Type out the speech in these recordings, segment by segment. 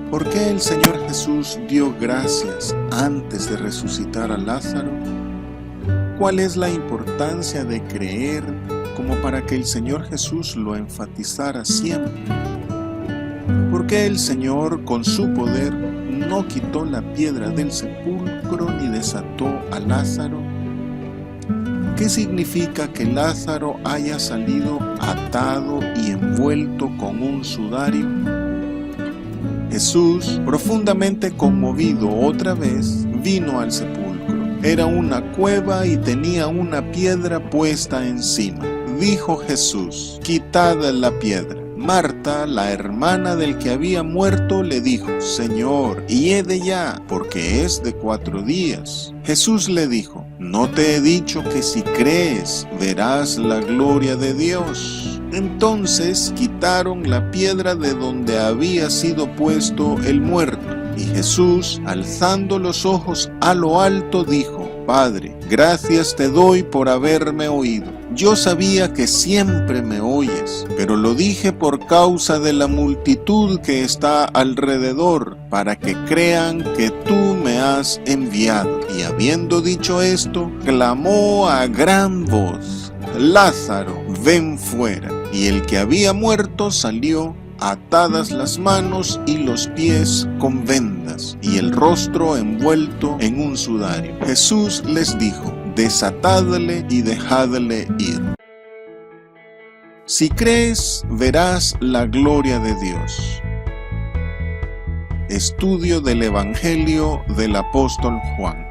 ¿Por qué el Señor Jesús dio gracias antes de resucitar a Lázaro? ¿Cuál es la importancia de creer como para que el Señor Jesús lo enfatizara siempre? ¿Por qué el Señor con su poder no quitó la piedra del sepulcro ni desató a Lázaro? ¿Qué significa que Lázaro haya salido atado y envuelto con un sudario? Jesús, profundamente conmovido otra vez, vino al sepulcro. Era una cueva y tenía una piedra puesta encima. Dijo Jesús: quitad la piedra. Marta, la hermana del que había muerto, le dijo: Señor, hiede ya, porque es de 4 días. Jesús le dijo: ¿no te he dicho que si crees verás la gloria de Dios? Entonces quitaron la piedra de donde había sido puesto el muerto. Y Jesús, alzando los ojos a lo alto, dijo: Padre, gracias te doy por haberme oído. Yo sabía que siempre me oyes, pero lo dije por causa de la multitud que está alrededor, para que crean que tú me has enviado. Y habiendo dicho esto, clamó a gran voz: Lázaro, ven fuera. Y el que había muerto salió, atadas las manos y los pies con vendas, y el rostro envuelto en un sudario. Jesús les dijo: desatadle y dejadle ir. Si crees, verás la gloria de Dios. Estudio del Evangelio del apóstol Juan.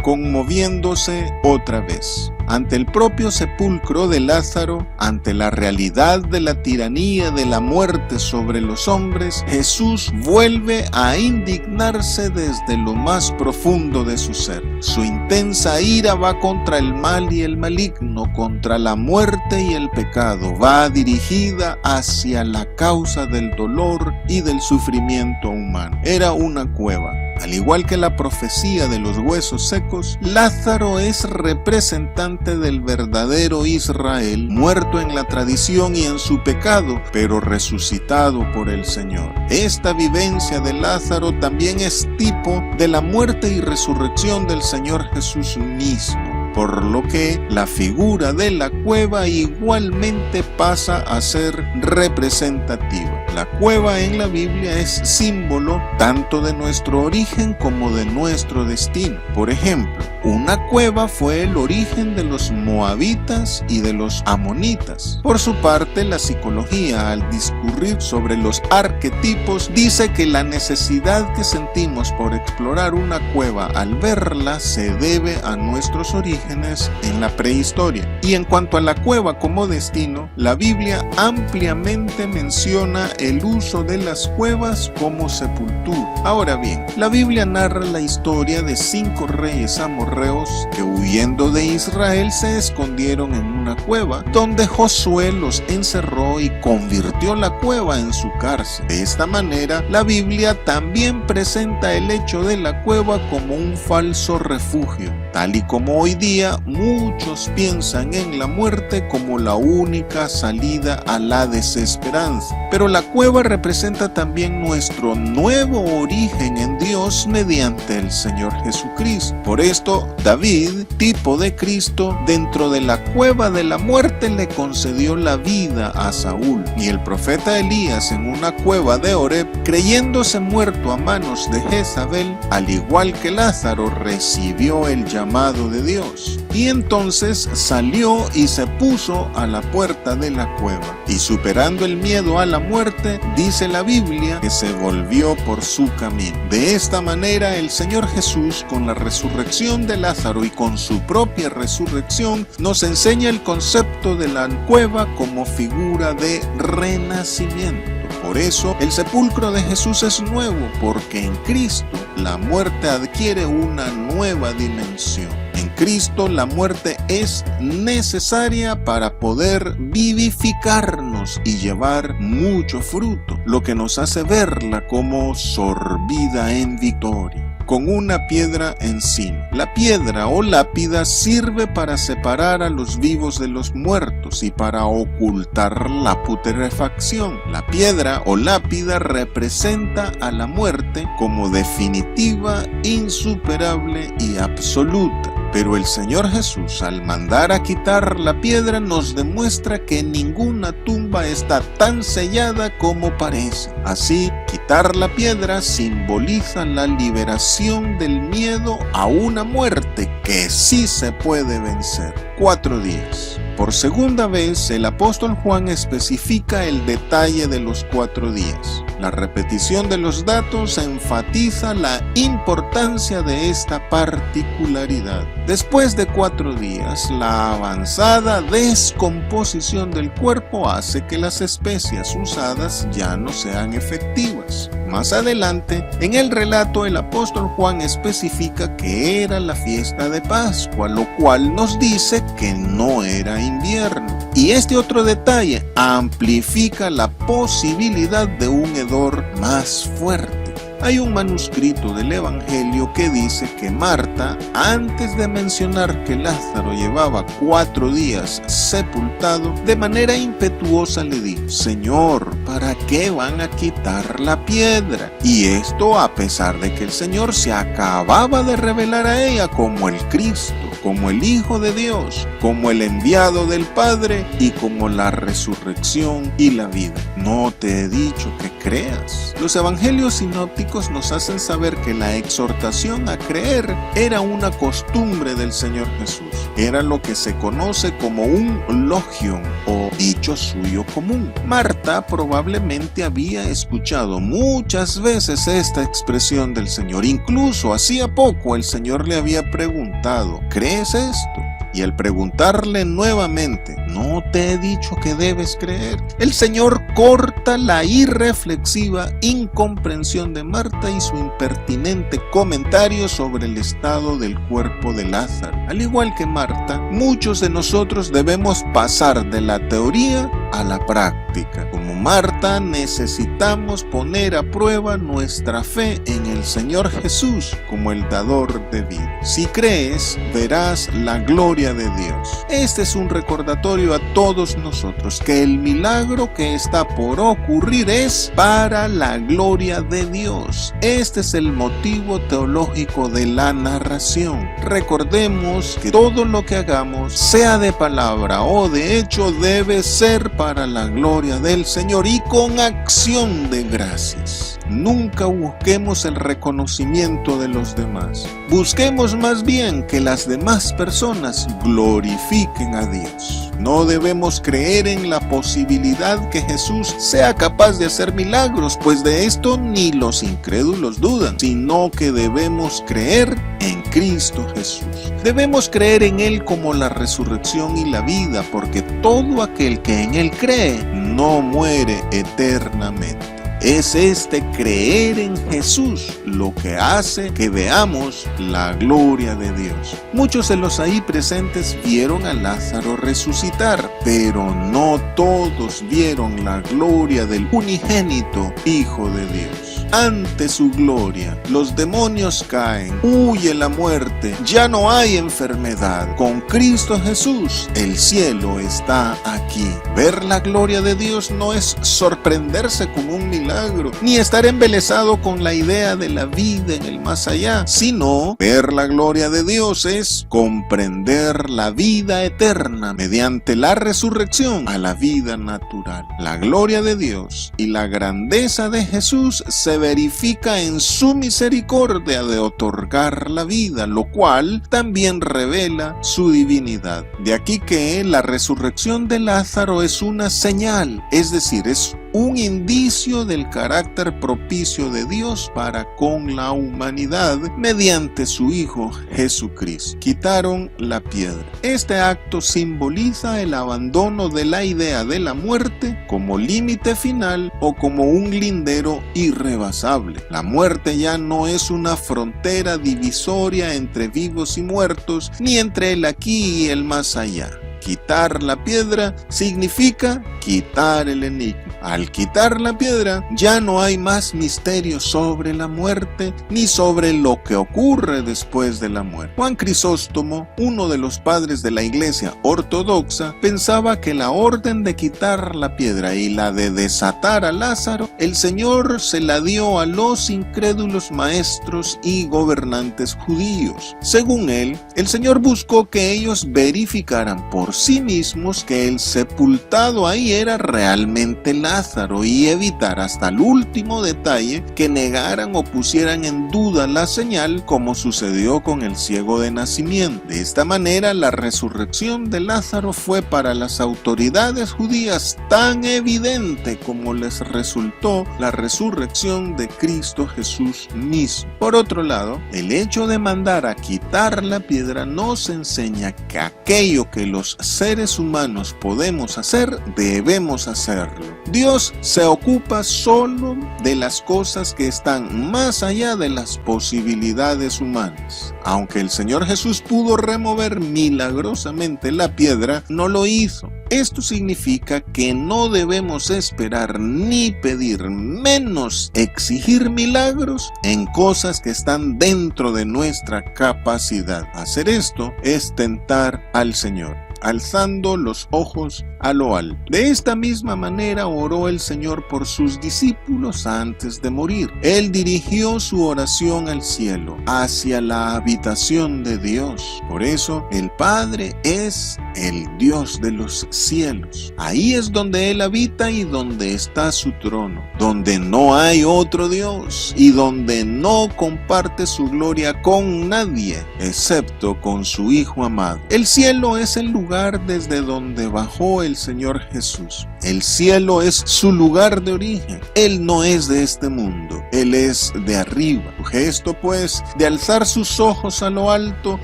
Conmoviéndose otra vez. Ante el propio sepulcro de Lázaro, ante la realidad de la tiranía de la muerte sobre los hombres, Jesús vuelve a indignarse desde lo más profundo de su ser. Su intensa ira va contra el mal y el maligno, contra la muerte y el pecado. Va dirigida hacia la causa del dolor y del sufrimiento humano. Era una cueva. Al igual que la profecía de los huesos secos, Lázaro es representante del verdadero Israel, muerto en la tradición y en su pecado, pero resucitado por el Señor. Esta vivencia de Lázaro también es tipo de la muerte y resurrección del Señor Jesús mismo, por lo que la figura de la cueva igualmente pasa a ser representativa. La cueva en la Biblia es símbolo tanto de nuestro origen como de nuestro destino. Por ejemplo, una cueva fue el origen de los moabitas y de los amonitas. Por su parte, la psicología, al discurrir sobre los arquetipos, dice que la necesidad que sentimos por explorar una cueva al verla se debe a nuestros orígenes en la prehistoria. Y en cuanto a la cueva como destino, la Biblia ampliamente menciona el uso de las cuevas como sepultura. Ahora bien, la Biblia narra la historia de 5 reyes amorreos que, huyendo de Israel, se escondieron en una cueva, donde Josué los encerró y convirtió la cueva en su cárcel. De esta manera, la Biblia también presenta el hecho de la cueva como un falso refugio, tal y como hoy día muchos piensan en la muerte como la única salida a la desesperanza. Pero la cueva representa también nuestro nuevo origen en Dios mediante el Señor Jesucristo. Por esto, David, tipo de Cristo, dentro de la cueva de la muerte le concedió la vida a Saúl. Y el profeta Elías, en una cueva de Horeb, creyéndose muerto a manos de Jezabel, al igual que Lázaro, recibió el llamado de Dios. Y entonces salió y se puso a la puerta de la cueva. Y superando el miedo a la muerte, dice la Biblia que se volvió por su camino. De esta manera, el Señor Jesús, con la resurrección de Lázaro y con su propia resurrección, nos enseña el concepto de la cueva como figura de renacimiento. Por eso, el sepulcro de Jesús es nuevo, porque en Cristo la muerte adquiere una nueva dimensión. En Cristo la muerte es necesaria para poder vivificarnos y llevar mucho fruto, lo que nos hace verla como sorbida en victoria. con una piedra encima. La piedra o lápida sirve para separar a los vivos de los muertos y para ocultar la putrefacción. La piedra o lápida representa a la muerte como definitiva, insuperable y absoluta. Pero el Señor Jesús, al mandar a quitar la piedra, nos demuestra que ninguna tumba está tan sellada como parece. Así, quitar la piedra simboliza la liberación del miedo a una muerte que sí se puede vencer. 4 días. Por segunda vez, el apóstol Juan especifica el detalle de los 4 días. La repetición de los datos enfatiza la importancia de esta particularidad. Después de 4 días, la avanzada descomposición del cuerpo hace que las especias usadas ya no sean efectivas. Más adelante, en el relato, el apóstol Juan especifica que era la fiesta de Pascua, lo cual nos dice que no era invierno. Y este otro detalle amplifica la posibilidad de un hedor más fuerte. Hay un manuscrito del Evangelio que dice que Marta, antes de mencionar que Lázaro llevaba 4 días sepultado, de manera impetuosa le dijo: Señor, ¿para qué van a quitar la piedra? Y esto a pesar de que el Señor se acababa de revelar a ella como el Cristo, como el Hijo de Dios, como el enviado del Padre y como la resurrección y la vida. No te he dicho que creas. Los evangelios sinópticos nos hacen saber que la exhortación a creer era una costumbre del Señor Jesús. Era lo que se conoce como un logion o dicho suyo común. Marta probablemente había escuchado muchas veces esta expresión del Señor. Incluso hacía poco el Señor le había preguntado: ¿crees esto? Y al preguntarle nuevamente: ¿no te he dicho que debes creer?, el Señor corta la irreflexiva incomprensión de Marta y su impertinente comentario sobre el estado del cuerpo de Lázaro. Al igual que Marta, muchos de nosotros debemos pasar de la teoría a la práctica. Como Marta, necesitamos poner a prueba nuestra fe en el Señor Jesús como el dador de vida. Si crees, verás la gloria de Dios. Este es un recordatorio a todos nosotros que el milagro que está por ocurrir es para la gloria de Dios. Este es el motivo teológico de la narración. Recordemos que todo lo que hagamos, sea de palabra o de hecho, debe ser para la gloria del Señor y con acción de gracias. Nunca busquemos el reconocimiento de los demás. Busquemos más bien que las demás personas glorifiquen a Dios. No debemos creer en la posibilidad que Jesús sea capaz de hacer milagros, pues de esto ni los incrédulos dudan, sino que debemos creer en Cristo Jesús. Debemos creer en Él como la resurrección y la vida, porque todo aquel que en Él cree no muere eternamente. Es este creer en Jesús lo que hace que veamos la gloria de Dios. Muchos de los ahí presentes vieron a Lázaro resucitar, pero no todos vieron la gloria del unigénito Hijo de Dios. Ante su gloria, los demonios caen, huye la muerte, ya no hay enfermedad. Con Cristo Jesús, el cielo está aquí. Ver la gloria de Dios no es sorprenderse con un milagro, ni estar embelesado con la idea de la vida en el más allá, sino ver la gloria de Dios es comprender la vida eterna mediante la resurrección a la vida natural. La gloria de Dios y la grandeza de Jesús se verifica en su misericordia de otorgar la vida, lo cual también revela su divinidad. De aquí que la resurrección de Lázaro es una señal, es decir, es un indicio del carácter propicio de Dios para con la humanidad mediante su Hijo Jesucristo. Quitaron la piedra. Este acto simboliza el abandono de la idea de la muerte como límite final o como un lindero irrebasable. La muerte ya no es una frontera divisoria entre vivos y muertos, ni entre el aquí y el más allá. Quitar la piedra significa quitar el enigma. al quitar la piedra, ya no hay más misterio sobre la muerte ni sobre lo que ocurre después de la muerte. Juan Crisóstomo, uno de los padres de la Iglesia ortodoxa, pensaba que la orden de quitar la piedra y la de desatar a Lázaro, el Señor se la dio a los incrédulos maestros y gobernantes judíos. Según él, el Señor buscó que ellos verificaran por sí mismos que el sepultado ahí era realmente Lázaro y evitar hasta el último detalle que negaran o pusieran en duda la señal, como sucedió con el ciego de nacimiento. De esta manera, la resurrección de Lázaro fue para las autoridades judías tan evidente como les resultó la resurrección de Cristo Jesús mismo. Por otro lado, el hecho de mandar a quitar la piedra nos enseña que aquello que los seres humanos podemos hacer, debemos hacerlo. Dios se ocupa solo de las cosas que están más allá de las posibilidades humanas. Aunque el Señor Jesús pudo remover milagrosamente la piedra, no lo hizo. Esto significa que no debemos esperar ni pedir, menos exigir milagros en cosas que están dentro de nuestra capacidad. Hacer esto es tentar al Señor, alzando los ojos a lo alto. De esta misma manera oró el Señor por sus discípulos antes de morir. Él dirigió su oración al cielo, hacia la habitación de Dios. Por eso el Padre es el Dios de los cielos. Ahí es donde Él habita y donde está su trono, donde no hay otro Dios y donde no comparte su gloria con nadie, excepto con su Hijo amado. El cielo es el lugar desde donde bajó el Señor Jesús. El cielo es su lugar de origen. Él no es de este mundo, Él es de arriba. Su gesto, pues, de alzar sus ojos a lo alto,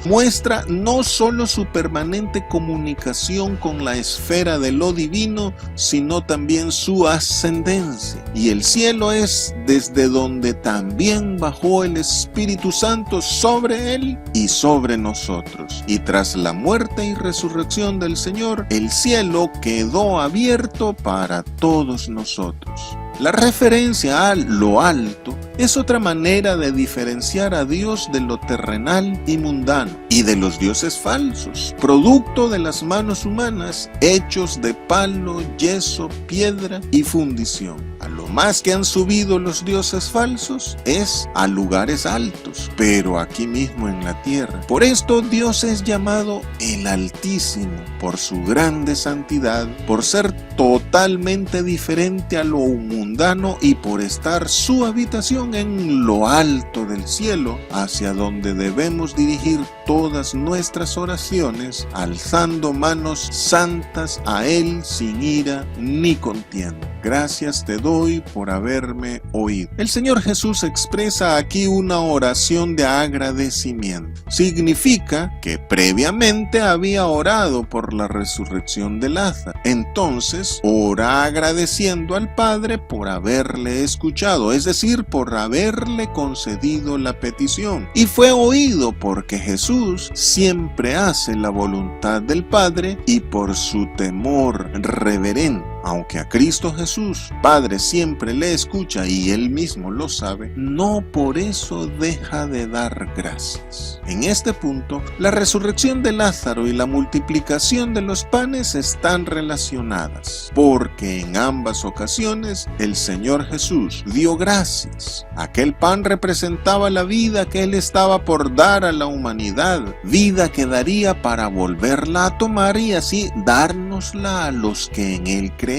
muestra no solo su permanente comunicación con la esfera de lo divino, sino también su ascendencia. Y el cielo es desde donde también bajó el Espíritu Santo sobre Él y sobre nosotros. Y tras la muerte y resurrección del Señor, el cielo quedó abierto para todos nosotros. La referencia a lo alto es otra manera de diferenciar a Dios de lo terrenal y mundano y de los dioses falsos, producto de las manos humanas, hechos de palo, yeso, piedra y fundición. A lo más que han subido los dioses falsos es a lugares altos, pero aquí mismo en la tierra. Por esto Dios es llamado el Altísimo, por su grande santidad, por ser totalmente diferente a lo mundano y por estar su habitación en lo alto del cielo, hacia donde debemos dirigir todas nuestras oraciones, alzando manos santas a Él sin ira ni contienda. Gracias te doy por haberme oído. El Señor Jesús expresa aquí una oración de agradecimiento. Significa que previamente había orado por la resurrección de Lázaro. Entonces, ora agradeciendo al Padre por haberle escuchado, es decir, por haberle concedido la petición. Y fue oído porque Jesús siempre hace la voluntad del Padre y por su temor reverente. Aunque a Cristo Jesús, Padre, siempre le escucha y Él mismo lo sabe, no por eso deja de dar gracias. En este punto, la resurrección de Lázaro y la multiplicación de los panes están relacionadas, porque en ambas ocasiones el Señor Jesús dio gracias. Aquel pan representaba la vida que Él estaba por dar a la humanidad, vida que daría para volverla a tomar y así dárnosla a los que en Él creen.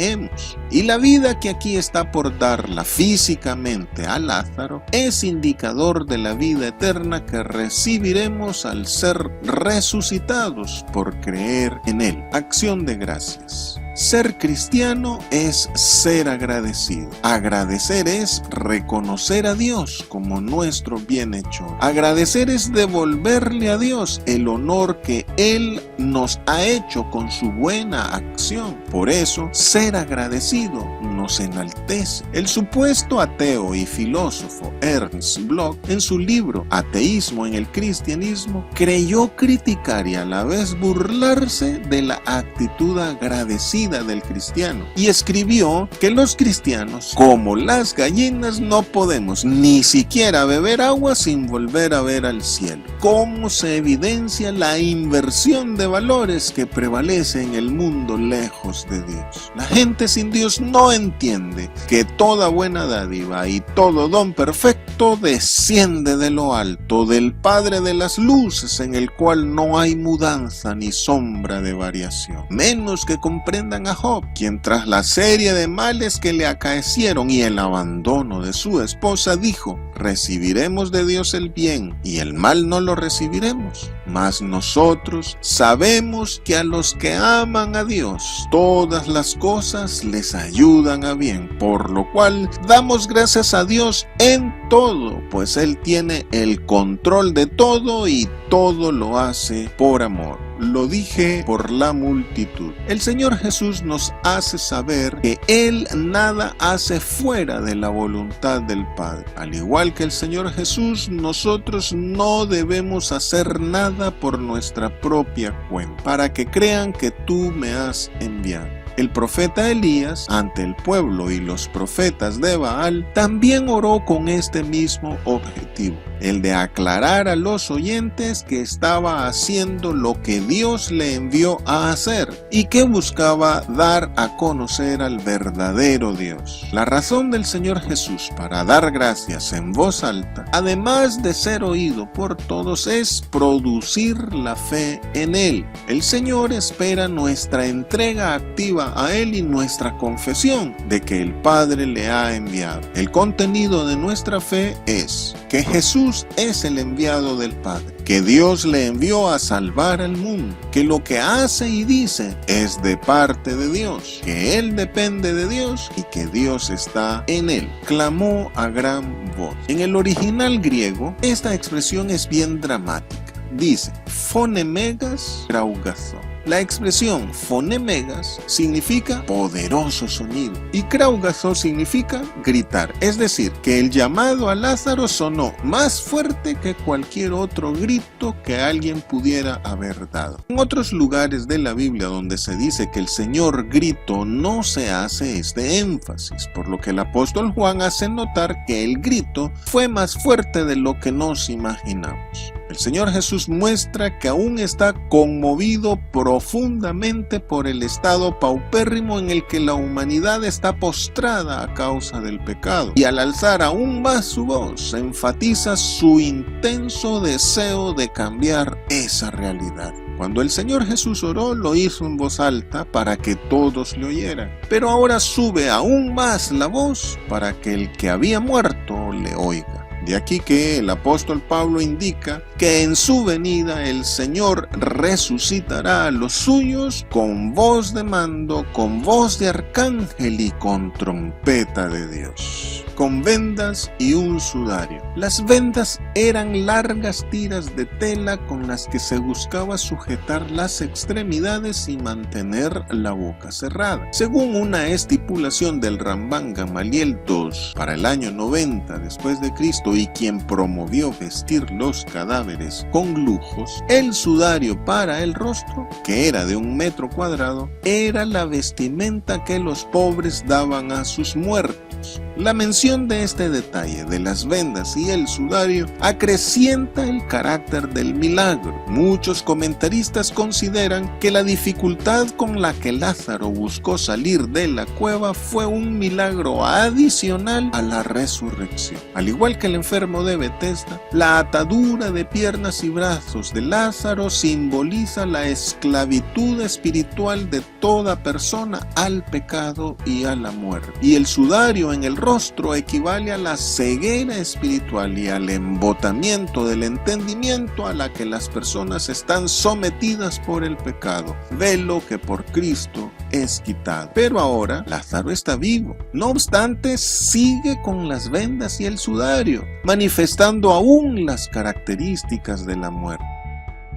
Y la vida que aquí está por darla físicamente a Lázaro es indicador de la vida eterna que recibiremos al ser resucitados por creer en Él. Acción de gracias. Ser cristiano es ser agradecido. Agradecer es reconocer a Dios como nuestro bienhechor. Agradecer es devolverle a Dios el honor que Él nos ha hecho con su buena acción. Por eso, ser agradecido nos nos enaltece. El supuesto ateo y filósofo Ernst Bloch, en su libro Ateísmo en el cristianismo, creyó criticar y a la vez burlarse de la actitud agradecida del cristiano, y escribió que los cristianos, como las gallinas, no podemos ni siquiera beber agua sin volver a ver al cielo. ¿Cómo se evidencia la inversión de valores que prevalece en el mundo lejos de Dios? La gente sin Dios no entiende que toda buena dádiva y todo don perfecto desciende de lo alto, del Padre de las luces, en el cual no hay mudanza ni sombra de variación. Menos que comprendan a Job, quien tras la serie de males que le acaecieron y el abandono de su esposa dijo: recibiremos de Dios el bien y el mal no lo recibiremos. Mas nosotros sabemos que a los que aman a Dios todas las cosas les ayudan a bien, por lo cual damos gracias a Dios en todo, pues Él tiene el control de todo y todo lo hace por amor. Lo dije por la multitud. El Señor Jesús nos hace saber que Él nada hace fuera de la voluntad del Padre. Al igual que el Señor Jesús, nosotros no debemos hacer nada por nuestra propia cuenta, para que crean que tú me has enviado. El profeta Elías, ante el pueblo y los profetas de Baal, también oró con este mismo objetivo, el de aclarar a los oyentes que estaba haciendo lo que Dios le envió a hacer y que buscaba dar a conocer al verdadero Dios. La razón del Señor Jesús para dar gracias en voz alta, además de ser oído por todos, es producir la fe en Él. El Señor espera nuestra entrega activa a Él y nuestra confesión de que el Padre le ha enviado. El contenido de nuestra fe es que Jesús es el enviado del Padre, que Dios le envió a salvar al mundo, que lo que hace y dice es de parte de Dios, que Él depende de Dios y que Dios está en Él. Clamó a gran voz. En el original griego, esta expresión es bien dramática. Dice, phonemegas kraugazo. La expresión phonemegas significa poderoso sonido y kraugazo significa gritar. Es decir, que el llamado a Lázaro sonó más fuerte que cualquier otro grito que alguien pudiera haber dado. En otros lugares de la Biblia donde se dice que el Señor gritó, no se hace este énfasis, por lo que el apóstol Juan hace notar que el grito fue más fuerte de lo que nos imaginamos. El Señor Jesús muestra que aún está conmovido profundamente por el estado paupérrimo en el que la humanidad está postrada a causa del pecado. Y al alzar aún más su voz, enfatiza su intenso deseo de cambiar esa realidad. Cuando el Señor Jesús oró, lo hizo en voz alta para que todos le oyeran. Pero ahora sube aún más la voz para que el que había muerto le oiga. De aquí que el apóstol Pablo indica que en su venida el Señor resucitará a los suyos con voz de mando, con voz de arcángel y con trompeta de Dios, con vendas y un sudario. Las vendas eran largas tiras de tela con las que se buscaba sujetar las extremidades y mantener la boca cerrada. Según una estipulación del Rambam Gamaliel II para el año 90 después de Cristo, y quien promovió vestir los cadáveres con lujos, el sudario para el rostro, que era de 1 metro cuadrado, era la vestimenta que los pobres daban a sus muertos. La mención de este detalle de las vendas y el sudario acrecienta el carácter del milagro. Muchos comentaristas consideran que la dificultad con la que Lázaro buscó salir de la cueva fue un milagro adicional a la resurrección. Al igual que el enfermo de Betesda, la atadura de piernas y brazos de Lázaro simboliza la esclavitud espiritual de toda persona al pecado y a la muerte. Y el sudario en el rostro equivale a la ceguera espiritual y al embotamiento del entendimiento a la que las personas están sometidas por el pecado, velo que por Cristo es quitado. Pero ahora Lázaro está vivo. No obstante, sigue con las vendas y el sudario, manifestando aún las características de la muerte.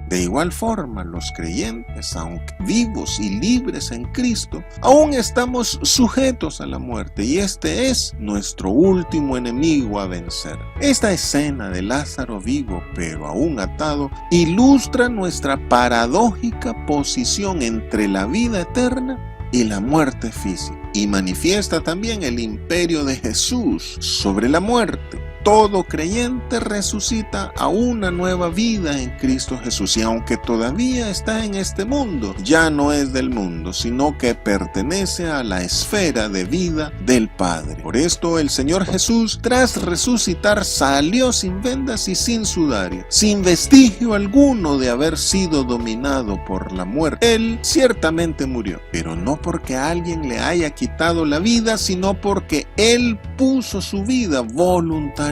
De igual forma, los creyentes, aunque vivos y libres en Cristo, aún estamos sujetos a la muerte, y este es nuestro último enemigo a vencer. Esta escena de Lázaro vivo pero aún atado ilustra nuestra paradójica posición entre la vida eterna y la muerte física, y manifiesta también el imperio de Jesús sobre la muerte. Todo creyente resucita a una nueva vida en Cristo Jesús, y aunque todavía está en este mundo, ya no es del mundo, sino que pertenece a la esfera de vida del Padre. Por esto el Señor Jesús, tras resucitar, salió sin vendas y sin sudario, sin vestigio alguno de haber sido dominado por la muerte. Él ciertamente murió, pero no porque alguien le haya quitado la vida, sino porque Él puso su vida voluntariamente.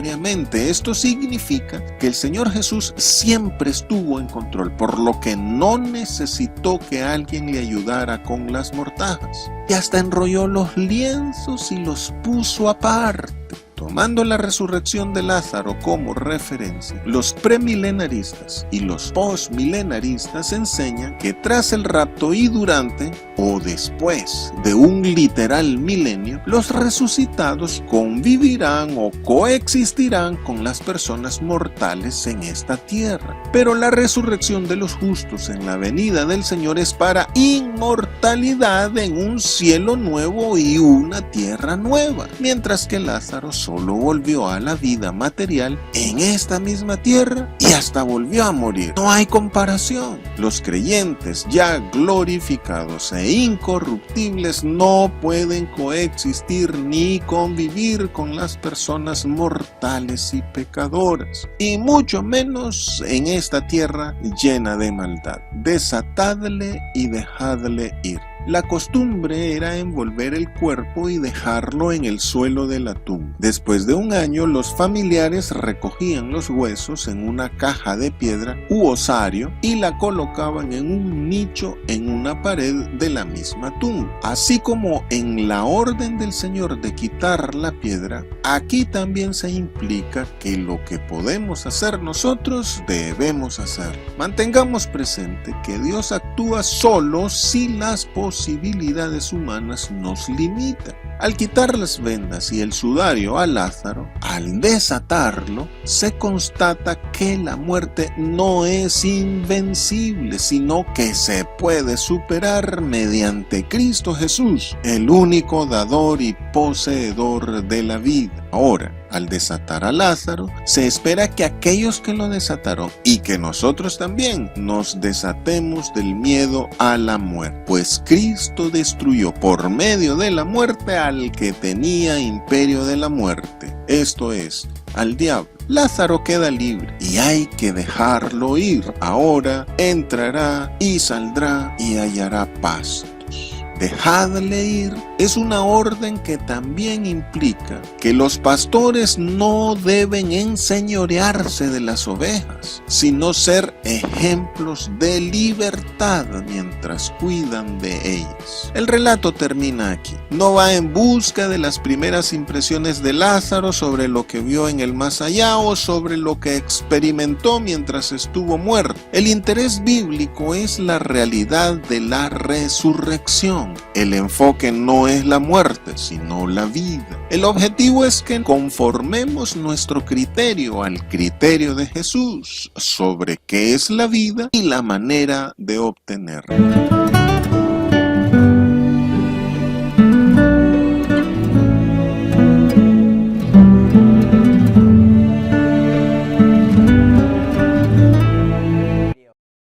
Esto significa que el Señor Jesús siempre estuvo en control, por lo que no necesitó que alguien le ayudara con las mortajas. Y hasta enrolló los lienzos y los puso aparte. Tomando la resurrección de Lázaro como referencia, los premilenaristas y los postmilenaristas enseñan que tras el rapto y durante o después de un literal milenio, los resucitados convivirán o coexistirán con las personas mortales en esta tierra. Pero la resurrección de los justos en la venida del Señor es para inmortalidad en un cielo nuevo y una tierra nueva, mientras que Lázaro solo volvió a la vida material en esta misma tierra y hasta volvió a morir. No hay comparación. Los creyentes ya glorificados e incorruptibles no pueden coexistir ni convivir con las personas mortales y pecadoras, y mucho menos en esta tierra llena de maldad. Desatadle y dejadle ir. La costumbre era envolver el cuerpo y dejarlo en el suelo de la tumba. Después de un año, los familiares recogían los huesos en una caja de piedra u osario y la colocaban en un nicho en una pared de la misma tumba. Así como en la orden del Señor de quitar la piedra, aquí también se implica que lo que podemos hacer nosotros, debemos hacer. Mantengamos presente que Dios actúa solo si las posibilidades humanas nos limitan. Al quitar las vendas y el sudario a Lázaro, al desatarlo, se constata que la muerte no es invencible, sino que se puede superar mediante Cristo Jesús, el único dador y poseedor de la vida. Ahora, al desatar a Lázaro, se espera que aquellos que lo desataron y que nosotros también nos desatemos del miedo a la muerte, pues Cristo destruyó por medio de la muerte al que tenía imperio de la muerte, esto es, al diablo. Lázaro queda libre y hay que dejarlo ir. Ahora entrará y saldrá y hallará paz. Dejadle ir es una orden que también implica que los pastores no deben enseñorearse de las ovejas, sino ser ejemplos de libertad mientras cuidan de ellas. El relato termina aquí. No va en busca de las primeras impresiones de Lázaro sobre lo que vio en el más allá o sobre lo que experimentó mientras estuvo muerto. El interés bíblico es la realidad de la resurrección. El enfoque no es la muerte, sino la vida. El objetivo es que conformemos nuestro criterio al criterio de Jesús sobre qué es la vida y la manera de obtenerla.